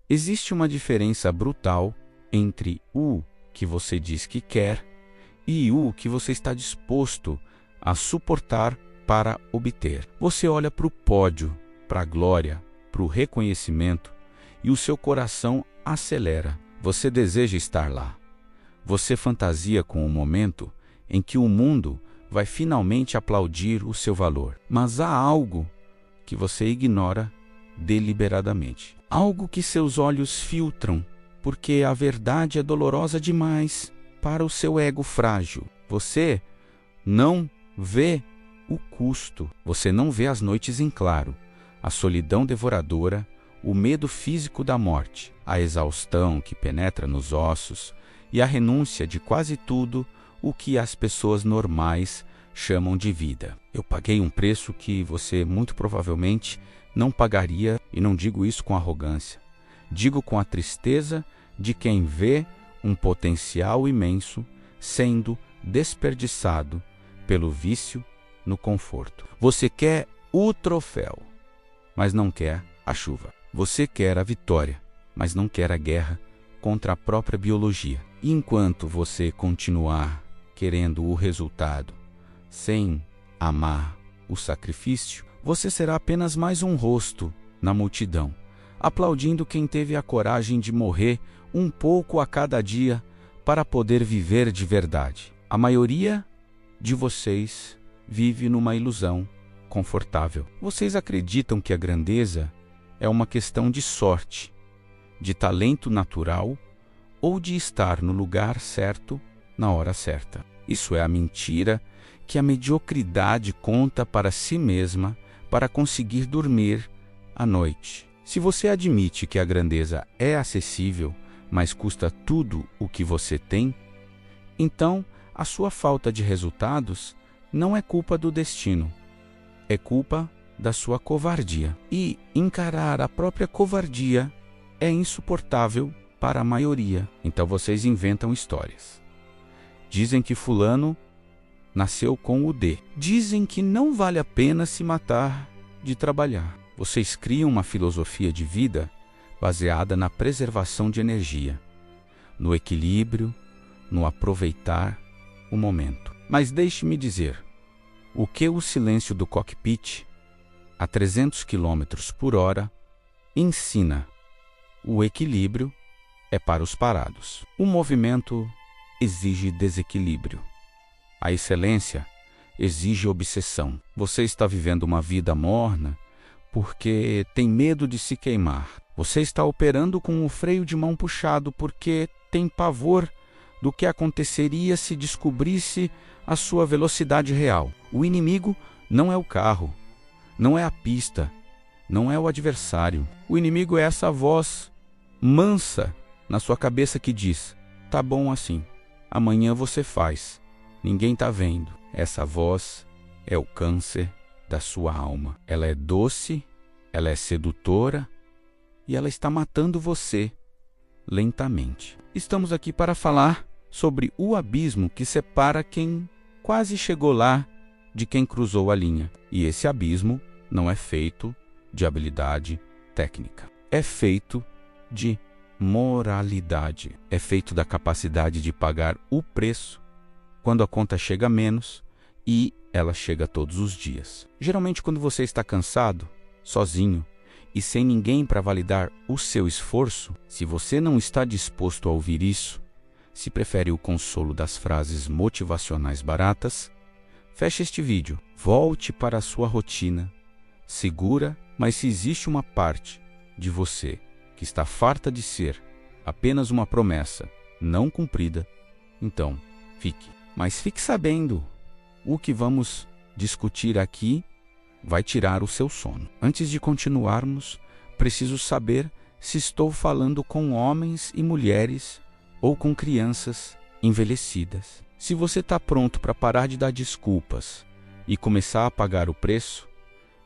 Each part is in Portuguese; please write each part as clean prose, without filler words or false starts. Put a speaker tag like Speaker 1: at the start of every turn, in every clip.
Speaker 1: Existe uma diferença brutal entre o que você diz que quer e o que você está disposto a suportar para obter. Você olha para o pódio, para a glória, para o reconhecimento e o seu coração acelera. Você deseja estar lá. Você fantasia com o momento em que o mundo vai finalmente aplaudir o seu valor. Mas há algo que você ignora deliberadamente. Algo que seus olhos filtram, porque a verdade é dolorosa demais para o seu ego frágil. Você não vê o custo. Você não vê as noites em claro, a solidão devoradora, o medo físico da morte, a exaustão que penetra nos ossos e a renúncia de quase tudo o que as pessoas normais chamam de vida. Eu paguei um preço que você muito provavelmente não pagaria, e não digo isso com arrogância. Digo com a tristeza de quem vê um potencial imenso sendo desperdiçado pelo vício no conforto. Você quer o troféu, mas não quer a chuva. Você quer a vitória, mas não quer a guerra contra a própria biologia. E enquanto você continuar querendo o resultado, sem amar o sacrifício, você será apenas mais um rosto na multidão, aplaudindo quem teve a coragem de morrer um pouco a cada dia para poder viver de verdade. A maioria de vocês vive numa ilusão confortável. Vocês acreditam que a grandeza é uma questão de sorte, de talento natural ou de estar no lugar certo na hora certa. Isso é a mentira que a mediocridade conta para si mesma para conseguir dormir à noite. Se você admite que a grandeza é acessível, mas custa tudo o que você tem, então a sua falta de resultados não é culpa do destino, é culpa da sua covardia. E encarar a própria covardia é insuportável para a maioria. Então vocês inventam histórias. Dizem que fulano nasceu com o D. Dizem que não vale a pena se matar de trabalhar. Vocês criam uma filosofia de vida baseada na preservação de energia, no equilíbrio, no aproveitar o momento. Mas deixe-me dizer, o que o silêncio do cockpit, a 300 km por hora, ensina? O equilíbrio é para os parados. O movimento exige desequilíbrio. A excelência exige obsessão. Você está vivendo uma vida morna porque tem medo de se queimar. Você está operando com o freio de mão puxado porque tem pavor do que aconteceria se descobrisse a sua velocidade real. O inimigo não é o carro, não é a pista, não é o adversário. O inimigo é essa voz mansa na sua cabeça que diz: tá bom assim, amanhã você faz, ninguém tá vendo. Essa voz é o câncer da sua alma. Ela é doce, ela é sedutora e ela está matando você lentamente. Estamos aqui para falar sobre o abismo que separa quem quase chegou lá de quem cruzou a linha. E esse abismo não é feito de habilidade técnica. É feito de moralidade. É feito da capacidade de pagar o preço quando a conta chega a menos, e ela chega todos os dias. Geralmente quando você está cansado, sozinho e sem ninguém para validar o seu esforço, se você não está disposto a ouvir isso, se prefere o consolo das frases motivacionais baratas, feche este vídeo, volte para a sua rotina, segura, mas se existe uma parte de você que está farta de ser apenas uma promessa não cumprida, então fique. Mas fique sabendo, o que vamos discutir aqui vai tirar o seu sono. Antes de continuarmos, preciso saber se estou falando com homens e mulheres ou com crianças envelhecidas. Se você está pronto para parar de dar desculpas e começar a pagar o preço,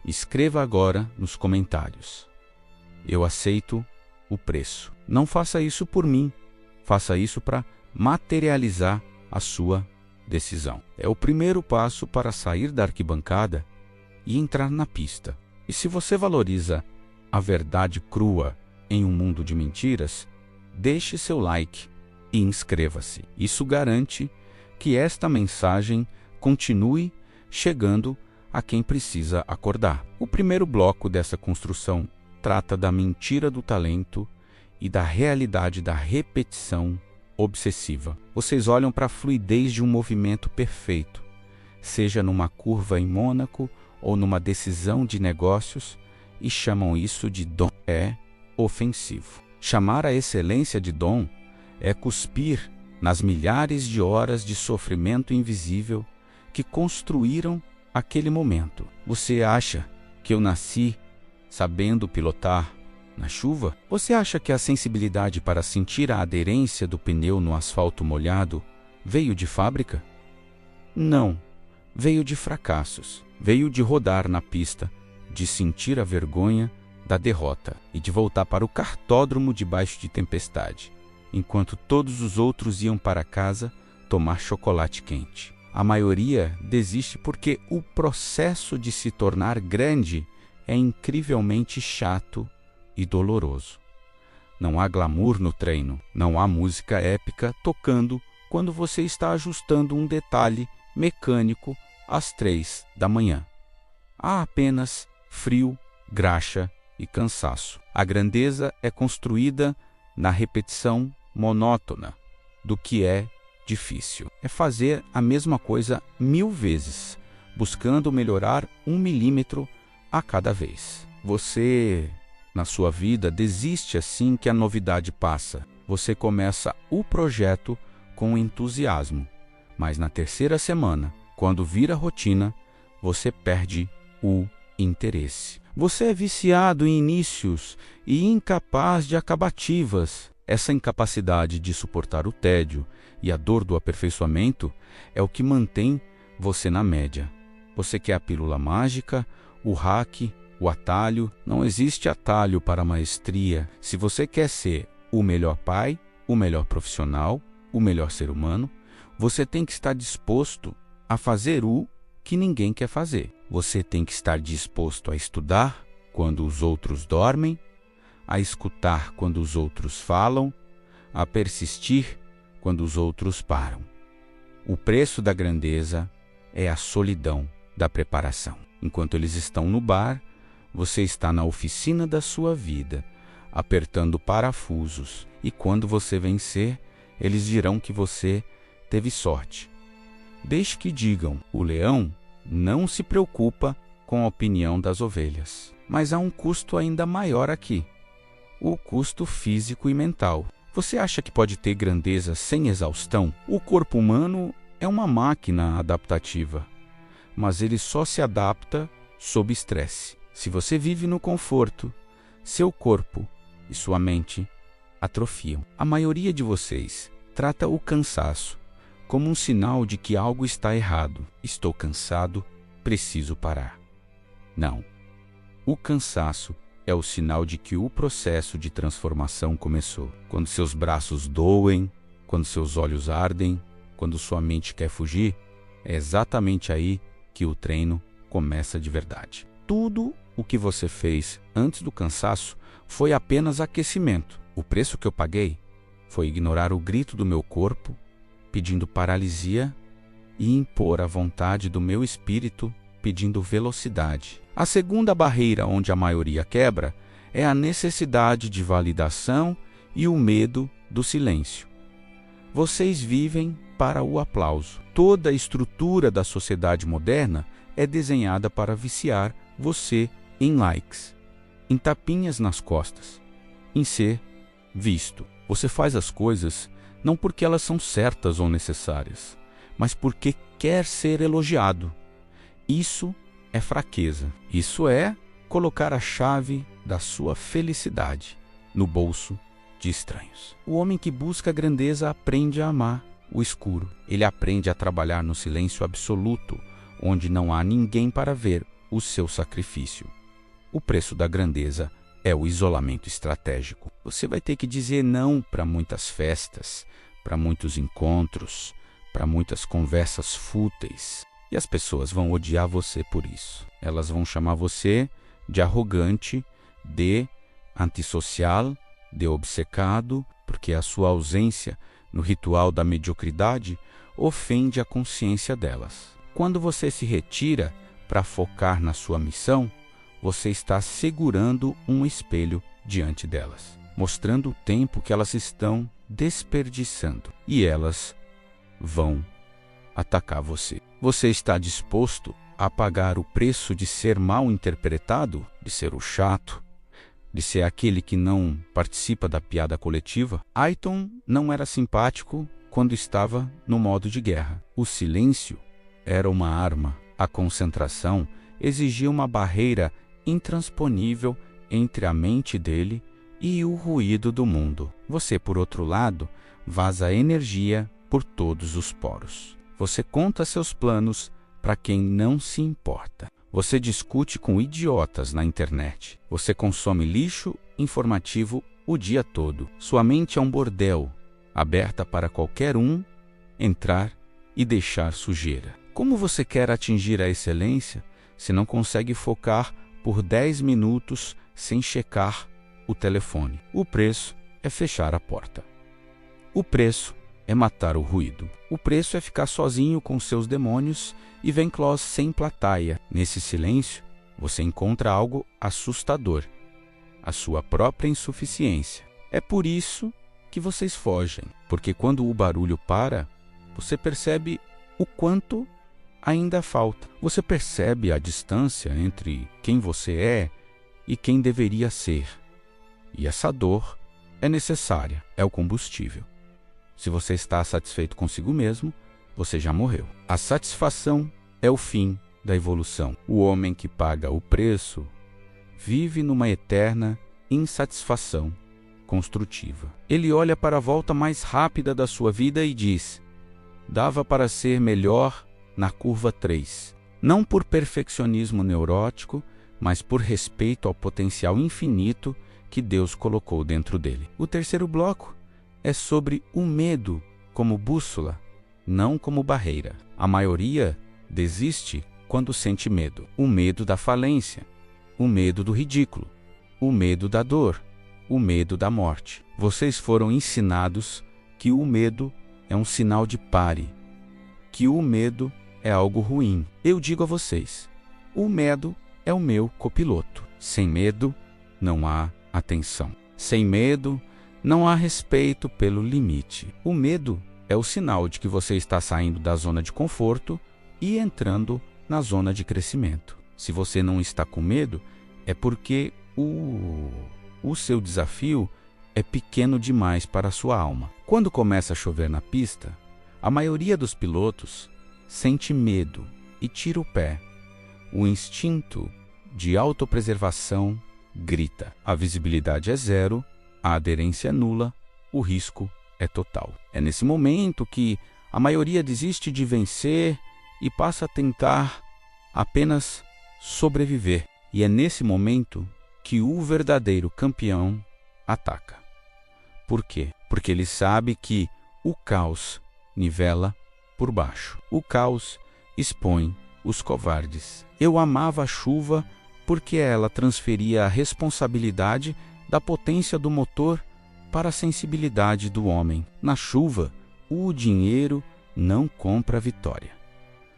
Speaker 1: escreva agora nos comentários: eu aceito o preço. Não faça isso por mim, faça isso para materializar a sua decisão. É o primeiro passo para sair da arquibancada e entrar na pista. E se você valoriza a verdade crua em um mundo de mentiras, deixe seu like e inscreva-se. Isso garante que esta mensagem continue chegando a quem precisa acordar. O primeiro bloco dessa construção trata da mentira do talento e da realidade da repetição obsessiva. Vocês olham para a fluidez de um movimento perfeito, seja numa curva em Mônaco ou numa decisão de negócios, e chamam isso de dom. É ofensivo. Chamar a excelência de dom é cuspir nas milhares de horas de sofrimento invisível que construíram aquele momento. Você acha que eu nasci sabendo pilotar na chuva? Você acha que a sensibilidade para sentir a aderência do pneu no asfalto molhado veio de fábrica? Não. Veio de fracassos. Veio de rodar na pista, de sentir a vergonha da derrota e de voltar para o cartódromo debaixo de tempestade, enquanto todos os outros iam para casa tomar chocolate quente. A maioria desiste porque o processo de se tornar grande é incrivelmente chato e doloroso. Não há glamour no treino, não há música épica tocando quando você está ajustando um detalhe mecânico às 3 da manhã. Há apenas frio, graxa e cansaço. A grandeza é construída na repetição monótona do que é difícil. É fazer a mesma coisa 1000 vezes, buscando melhorar 1 milímetro a cada vez. Você, na sua vida, desiste assim que a novidade passa. Você começa o projeto com entusiasmo, mas na terceira semana, quando vira rotina, você perde o interesse. Você é viciado em inícios e incapaz de acabativas. Essa incapacidade de suportar o tédio e a dor do aperfeiçoamento é o que mantém você na média. Você quer a pílula mágica, o hack, o atalho. Não existe atalho para a maestria. Se você quer ser o melhor pai, o melhor profissional, o melhor ser humano, você tem que estar disposto a fazer o que ninguém quer fazer. Você tem que estar disposto a estudar quando os outros dormem, a escutar quando os outros falam, a persistir quando os outros param. O preço da grandeza é a solidão da preparação. Enquanto eles estão no bar, você está na oficina da sua vida, apertando parafusos, e quando você vencer, eles dirão que você teve sorte. Deixe que digam, o leão não se preocupa com a opinião das ovelhas. Mas há um custo ainda maior aqui, o custo físico e mental. Você acha que pode ter grandeza sem exaustão? O corpo humano é uma máquina adaptativa, mas ele só se adapta sob estresse. Se você vive no conforto, seu corpo e sua mente atrofiam. A maioria de vocês trata o cansaço como um sinal de que algo está errado. Estou cansado, preciso parar. Não. O cansaço é o sinal de que o processo de transformação começou. Quando seus braços doem, quando seus olhos ardem, quando sua mente quer fugir, é exatamente aí que o treino começa de verdade. Tudo o que você fez antes do cansaço foi apenas aquecimento. O preço que eu paguei foi ignorar o grito do meu corpo, pedindo paralisia, e impor a vontade do meu espírito, pedindo velocidade. A segunda barreira onde a maioria quebra é a necessidade de validação e o medo do silêncio. Vocês vivem para o aplauso. Toda a estrutura da sociedade moderna é desenhada para viciar você em likes, em tapinhas nas costas, em ser visto. Você faz as coisas não porque elas são certas ou necessárias, mas porque quer ser elogiado. Isso é fraqueza. Isso é colocar a chave da sua felicidade no bolso de estranhos. O homem que busca a grandeza aprende a amar o escuro. Ele aprende a trabalhar no silêncio absoluto, onde não há ninguém para ver o seu sacrifício. O preço da grandeza é o isolamento estratégico. Você vai ter que dizer não para muitas festas, para muitos encontros, para muitas conversas fúteis. E as pessoas vão odiar você por isso. Elas vão chamar você de arrogante, de antissocial, de obcecado, porque a sua ausência no ritual da mediocridade ofende a consciência delas. Quando você se retira para focar na sua missão, você está segurando um espelho diante delas, mostrando o tempo que elas estão desperdiçando, e elas vão atacar você. Você está disposto a pagar o preço de ser mal interpretado, de ser o chato, de ser aquele que não participa da piada coletiva? Ayton não era simpático quando estava no modo de guerra. O silêncio era uma arma. A concentração exigia uma barreira intransponível entre a mente dele e o ruído do mundo. Você, por outro lado, vaza energia por todos os poros. Você conta seus planos para quem não se importa. Você discute com idiotas na internet. Você consome lixo informativo o dia todo. Sua mente é um bordel, aberta para qualquer um entrar e deixar sujeira. Como você quer atingir a excelência se não consegue focar por 10 minutos sem checar o telefone? O preço é fechar a porta. O preço é matar o ruído. O preço é ficar sozinho com seus demônios e venclós sem plateia. Nesse silêncio, você encontra algo assustador: a sua própria insuficiência. É por isso que vocês fogem, porque quando o barulho para, você percebe o quanto ainda falta. Você percebe a distância entre quem você é e quem deveria ser. E essa dor é necessária, é o combustível. Se você está satisfeito consigo mesmo, você já morreu. A satisfação é o fim da evolução. O homem que paga o preço vive numa eterna insatisfação construtiva. Ele olha para a volta mais rápida da sua vida e diz: dava para ser melhor na curva 3. Não por perfeccionismo neurótico, mas por respeito ao potencial infinito que Deus colocou dentro dele. O terceiro bloco é sobre o medo como bússola, não como barreira. A maioria desiste quando sente medo. O medo da falência, o medo do ridículo, o medo da dor, o medo da morte. Vocês foram ensinados que o medo é um sinal de pare, que o medo é algo ruim. Eu digo a vocês, o medo é o meu copiloto. Sem medo, não há atenção. Sem medo, não há respeito pelo limite. O medo é o sinal de que você está saindo da zona de conforto e entrando na zona de crescimento. Se você não está com medo, é porque o seu desafio é pequeno demais para a sua alma. Quando começa a chover na pista, a maioria dos pilotos sente medo e tira o pé. O instinto de autopreservação grita. A visibilidade é zero, a aderência é nula, o risco é total. É nesse momento que a maioria desiste de vencer e passa a tentar apenas sobreviver. E é nesse momento que o verdadeiro campeão ataca. Por quê? Porque ele sabe que o caos nivela por baixo. O caos expõe os covardes. Eu amava a chuva porque ela transferia a responsabilidade da potência do motor para a sensibilidade do homem. Na chuva, o dinheiro não compra a vitória.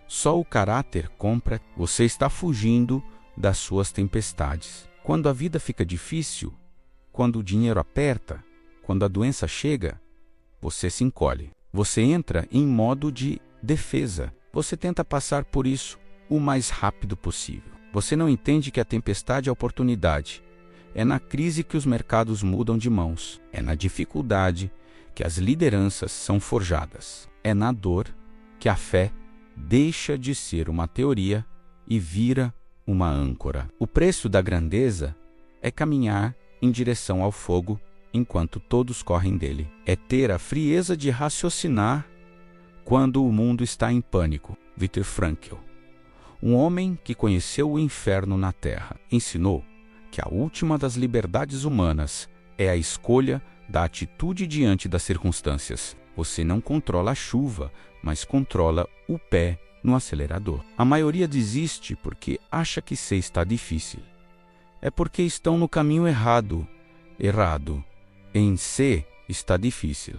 Speaker 1: Só o caráter compra. Você está fugindo das suas tempestades. Quando a vida fica difícil, quando o dinheiro aperta, quando a doença chega, você se encolhe. Você entra em modo de defesa. Você tenta passar por isso o mais rápido possível. Você não entende que a tempestade é oportunidade. É na crise que os mercados mudam de mãos. É na dificuldade que as lideranças são forjadas. É na dor que a fé deixa de ser uma teoria e vira uma âncora. O preço da grandeza é caminhar em direção ao fogo enquanto todos correm dele. É ter a frieza de raciocinar quando o mundo está em pânico. Viktor Frankl, um homem que conheceu o inferno na Terra, ensinou que a última das liberdades humanas é a escolha da atitude diante das circunstâncias. Você não controla a chuva, mas controla o pé no acelerador. A maioria desiste porque acha que ser está difícil. É porque estão no caminho errado errado. Em C está difícil.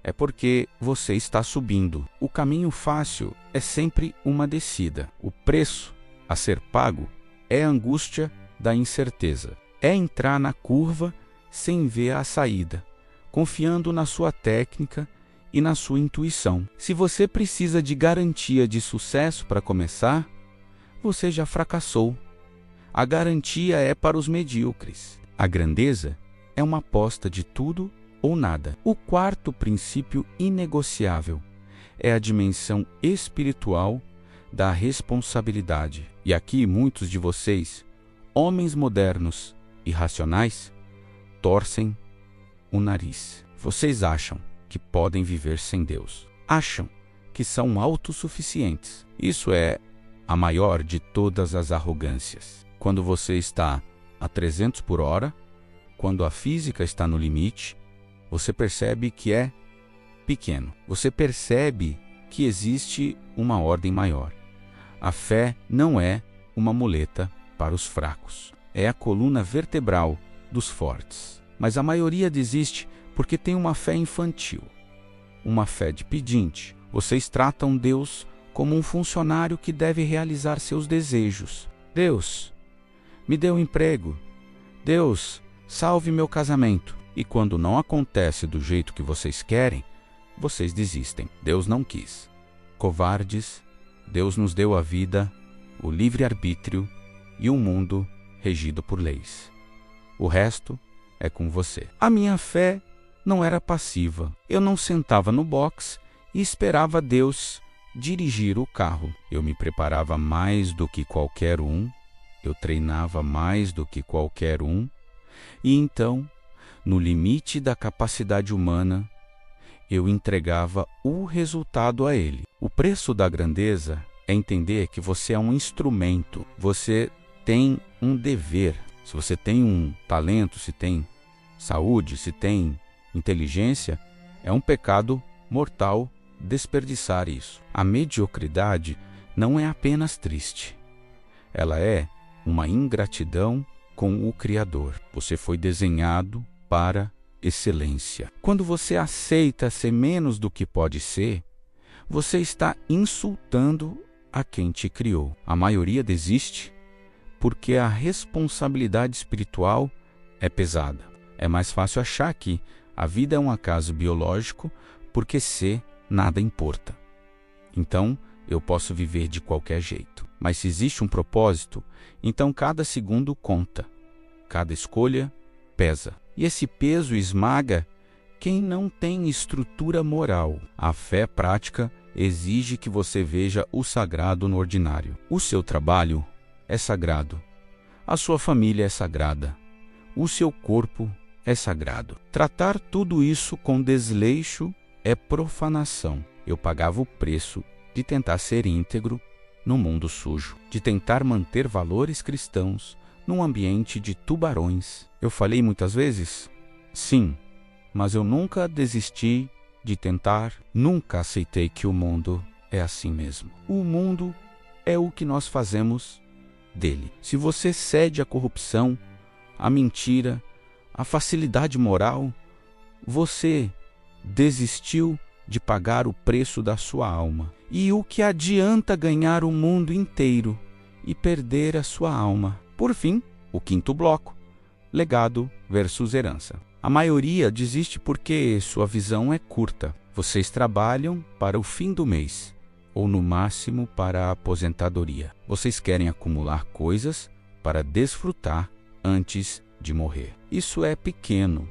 Speaker 1: É porque você está subindo. O caminho fácil é sempre uma descida. O preço a ser pago é a angústia da incerteza. É entrar na curva sem ver a saída, confiando na sua técnica e na sua intuição. Se você precisa de garantia de sucesso para começar, você já fracassou. A garantia é para os medíocres. A grandeza é uma aposta de tudo ou nada. O quarto princípio inegociável é a dimensão espiritual da responsabilidade. E aqui muitos de vocês, homens modernos e racionais, torcem o nariz. Vocês acham que podem viver sem Deus. Acham que são autossuficientes. Isso é a maior de todas as arrogâncias. Quando você está a 300 por hora, quando a física está no limite, você percebe que é pequeno. Você percebe que existe uma ordem maior. A fé não é uma muleta para os fracos. É a coluna vertebral dos fortes. Mas a maioria desiste porque tem uma fé infantil, uma fé de pedinte. Vocês tratam Deus como um funcionário que deve realizar seus desejos. Deus, me dê um emprego. Deus, salve meu casamento. E quando não acontece do jeito que vocês querem, vocês desistem. Deus não quis. Covardes, Deus nos deu a vida, o livre-arbítrio e um mundo regido por leis. O resto é com você. A minha fé não era passiva. Eu não sentava no box e esperava Deus dirigir o carro. Eu me preparava mais do que qualquer um, eu treinava mais do que qualquer um, e então, no limite da capacidade humana, eu entregava o resultado a Ele. O preço da grandeza é entender que você é um instrumento, você tem um dever. Se você tem um talento, se tem saúde, se tem inteligência, é um pecado mortal desperdiçar isso. A mediocridade não é apenas triste. Ela é uma ingratidão com o Criador. Você foi desenhado para excelência. Quando você aceita ser menos do que pode ser, você está insultando a quem te criou. A maioria desiste porque a responsabilidade espiritual é pesada. É mais fácil achar que a vida é um acaso biológico porque ser nada importa. Então, eu posso viver de qualquer jeito. Mas se existe um propósito, então cada segundo conta. Cada escolha pesa. E esse peso esmaga quem não tem estrutura moral. A fé prática exige que você veja o sagrado no ordinário. O seu trabalho é sagrado. A sua família é sagrada. O seu corpo é sagrado. Tratar tudo isso com desleixo é profanação. Eu pagava o preço de tentar ser íntegro no mundo sujo, de tentar manter valores cristãos num ambiente de tubarões. Eu falei muitas vezes? Sim, mas eu nunca desisti de tentar, nunca aceitei que o mundo é assim mesmo. O mundo é o que nós fazemos dele. Se você cede à corrupção, à mentira, à facilidade moral, você desistiu de pagar o preço da sua alma. E o que adianta ganhar o mundo inteiro e perder a sua alma? Por fim, o quinto bloco, legado versus herança. A maioria desiste porque sua visão é curta. Vocês trabalham para o fim do mês, ou no máximo para a aposentadoria. Vocês querem acumular coisas para desfrutar antes de morrer. Isso é pequeno.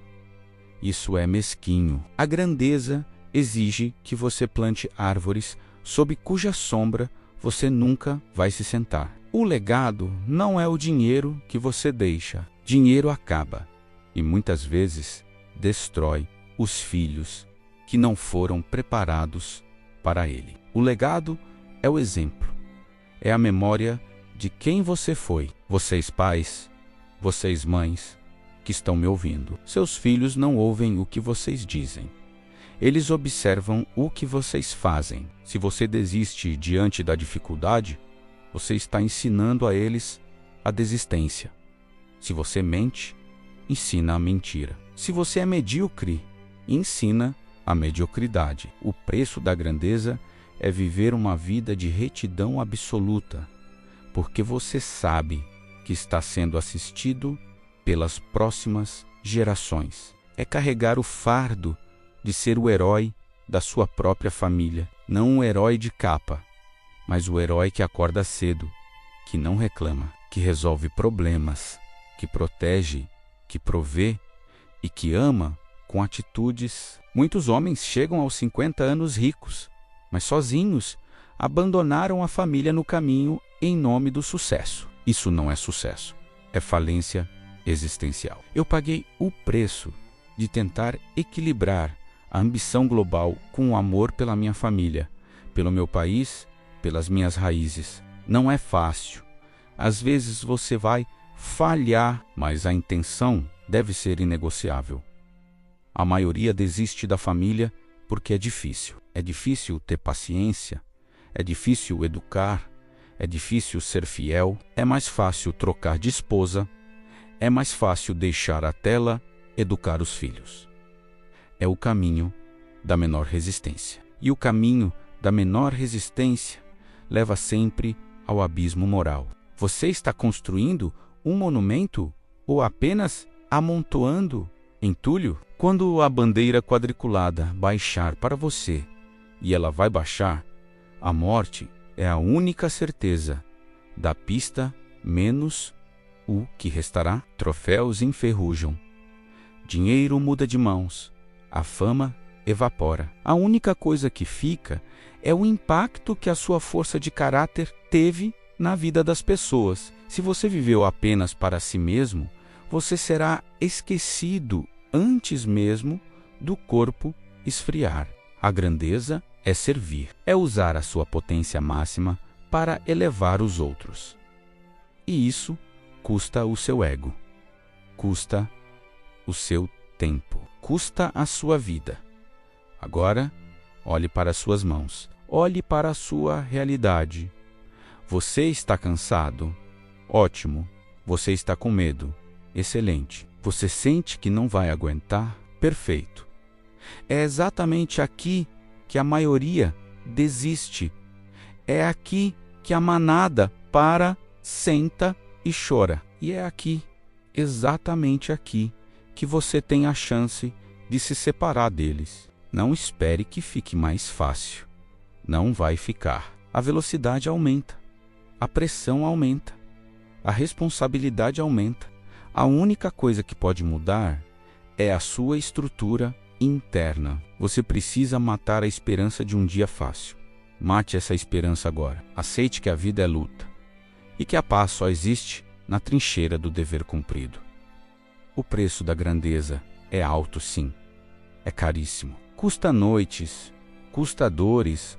Speaker 1: Isso é mesquinho. A grandeza exige que você plante árvores sob cuja sombra você nunca vai se sentar. O legado não é o dinheiro que você deixa. Dinheiro acaba e muitas vezes destrói os filhos que não foram preparados para ele. O legado é o exemplo, é a memória de quem você foi. Vocês pais, vocês mães que estão me ouvindo, seus filhos não ouvem o que vocês dizem. Eles observam o que vocês fazem. Se você desiste diante da dificuldade, você está ensinando a eles a desistência. Se você mente, ensina a mentira. Se você é medíocre, ensina a mediocridade. O preço da grandeza é viver uma vida de retidão absoluta, porque você sabe que está sendo assistido pelas próximas gerações. É carregar o fardo de ser o herói da sua própria família, não o herói de capa, mas o herói que acorda cedo, que não reclama, que resolve problemas, que protege, que provê e que ama com atitudes. Muitos homens chegam aos 50 anos ricos, mas sozinhos abandonaram a família no caminho em nome do sucesso. Isso não é sucesso, é falência existencial. Eu paguei o preço de tentar equilibrar a ambição global com o amor pela minha família, pelo meu país, pelas minhas raízes. Não é fácil. Às vezes você vai falhar, mas a intenção deve ser inegociável. A maioria desiste da família porque é difícil. É difícil ter paciência, é difícil educar, é difícil ser fiel, é mais fácil trocar de esposa, é mais fácil deixar a tela educar os filhos. É o caminho da menor resistência. E o caminho da menor resistência leva sempre ao abismo moral. Você está construindo um monumento ou apenas amontoando entulho? Quando a bandeira quadriculada baixar para você, e ela vai baixar, a morte é a única certeza da pista, menos o que restará. Troféus enferrujam, dinheiro muda de mãos, a fama evapora. A única coisa que fica é o impacto que a sua força de caráter teve na vida das pessoas. Se você viveu apenas para si mesmo, você será esquecido antes mesmo do corpo esfriar. A grandeza é servir, é usar a sua potência máxima para elevar os outros. E isso custa o seu ego, custa o seu tempo, custa a sua vida. Agora, olhe para as suas mãos, olhe para a sua realidade. Você está cansado? Ótimo. Você está com medo? Excelente. Você sente que não vai aguentar? Perfeito. É exatamente aqui que a maioria desiste. É aqui que a manada para, senta e chora. E é aqui, exatamente aqui, que você tem a chance de se separar deles. Não espere que fique mais fácil. Não vai ficar. A velocidade aumenta, a pressão aumenta, a responsabilidade aumenta. A única coisa que pode mudar é a sua estrutura interna. Você precisa matar a esperança de um dia fácil. Mate essa esperança agora. Aceite que a vida é luta e que a paz só existe na trincheira do dever cumprido. O preço da grandeza é alto, sim. É caríssimo. Custa noites, custa dores,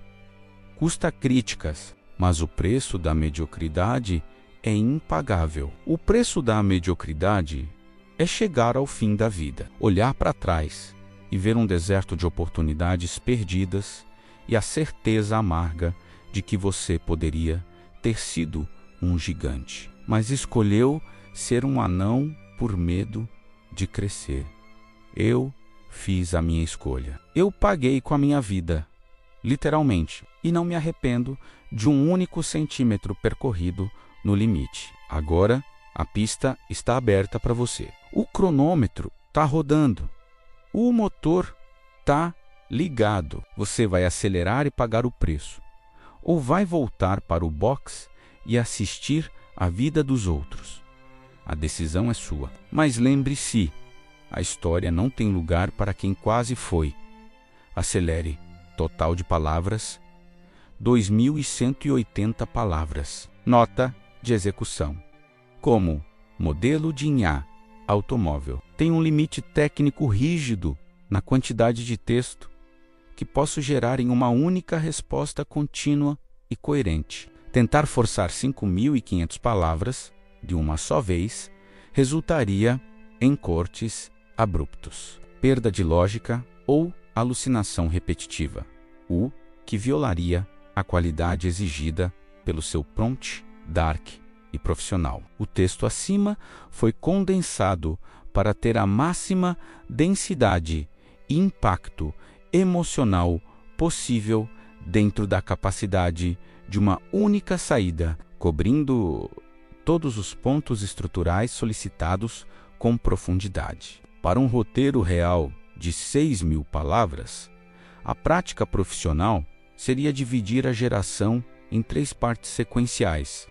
Speaker 1: custa críticas, mas o preço da mediocridade é impagável. O preço da mediocridade é chegar ao fim da vida, olhar para trás e ver um deserto de oportunidades perdidas e a certeza amarga de que você poderia ter sido um gigante, mas escolheu ser um anão por medo de crescer. Eu fiz a minha escolha. Eu paguei com a minha vida, literalmente, e não me arrependo de um único centímetro percorrido no limite. Agora, a pista está aberta para você. O cronômetro está rodando. O motor está ligado. Você vai acelerar e pagar o preço, ou vai voltar para o box e assistir a vida dos outros. A decisão é sua. Mas lembre-se, a história não tem lugar para quem quase foi. Acelere. Total de palavras, 2.180 palavras. Nota de execução. Como modelo de IA automóvel. Tem um limite técnico rígido na quantidade de texto que posso gerar em uma única resposta contínua e coerente. Tentar forçar 5.500 palavras de uma só vez resultaria em cortes abruptos, perda de lógica ou alucinação repetitiva, o que violaria a qualidade exigida pelo seu prompt dark e profissional. O texto acima foi condensado para ter a máxima densidade e impacto emocional possível dentro da capacidade de uma única saída, cobrindo todos os pontos estruturais solicitados com profundidade. Para um roteiro real de 6.000 palavras, a prática profissional seria dividir a geração em 3 partes sequenciais.